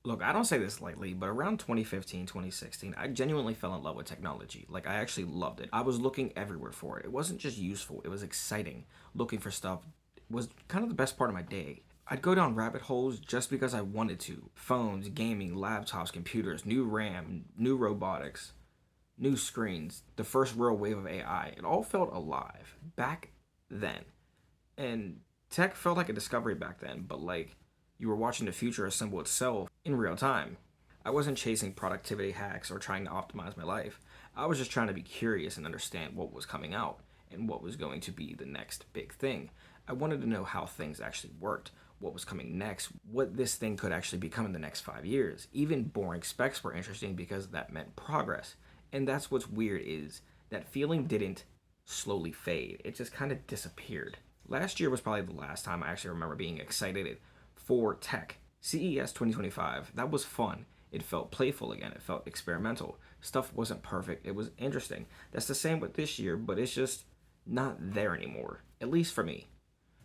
Look, I don't say this lightly, but around 2015, 2016, I genuinely fell in love with technology. Like, I actually loved it. I was looking everywhere for it. It wasn't just useful, it was exciting. Looking for stuff was kind of the best part of my day. I'd go down rabbit holes just because I wanted to. Phones, gaming, laptops, computers, new RAM, new robotics, new screens, the first real wave of AI. It all felt alive back then. And tech felt like a discovery back then, but like you were watching the future assemble itself in real time. I wasn't chasing productivity hacks or trying to optimize my life. I was just trying to be curious and understand what was coming out and what was going to be the next big thing. I wanted to know how things actually worked, what was coming next, what this thing could actually become in the next 5 years. Even boring specs were interesting because that meant progress. And that's what's weird is that feeling didn't slowly fade. It just kind of disappeared. Last year was probably the last time I actually remember being excited for tech. CES 2025, that was fun. It felt playful again. It felt experimental. Stuff wasn't perfect. It was interesting. That's the same with this year, but it's just not there anymore. At least for me.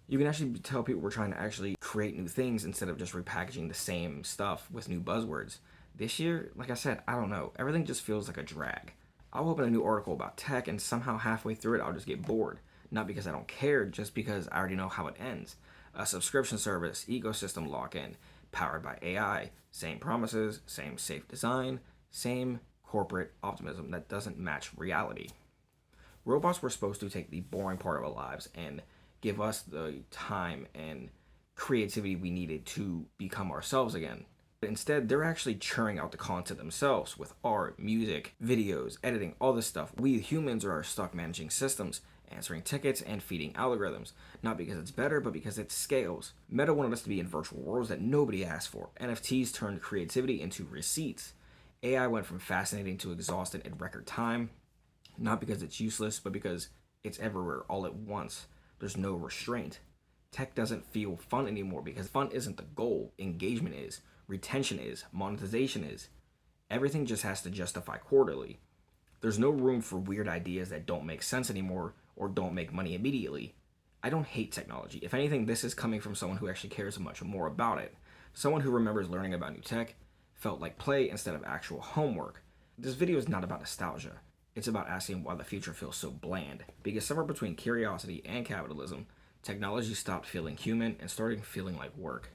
You can actually tell people we're trying to actually create new things instead of just repackaging the same stuff with new buzzwords. This year, like I said, I don't know. Everything just feels like a drag. I'll open a new article about tech and somehow halfway through it I'll just get bored. Not because I don't care, just because I already know how it ends. A subscription service, ecosystem lock in, powered by AI, same promises, same safe design, same corporate optimism that doesn't match reality. Robots were supposed to take the boring part of our lives and give us the time and creativity we needed to become ourselves again. But instead, they're actually churning out the content themselves with art, music, videos, editing, all this stuff. We humans are stuck managing systems, answering tickets, and feeding algorithms. Not because it's better, but because it scales. Meta wanted us to be in virtual worlds that nobody asked for. NFTs turned creativity into receipts. AI went from fascinating to exhausted in record time, not because it's useless, but because it's everywhere all at once. There's no restraint. Tech doesn't feel fun anymore because fun isn't the goal. Engagement is, retention is, monetization is. Everything just has to justify quarterly. There's no room for weird ideas that don't make sense anymore or don't make money immediately. I don't hate technology. If anything, this is coming from someone who actually cares much more about it. Someone who remembers learning about new tech felt like play instead of actual homework. This video is not about nostalgia. It's about asking why the future feels so bland. Because somewhere between curiosity and capitalism, technology stopped feeling human and started feeling like work.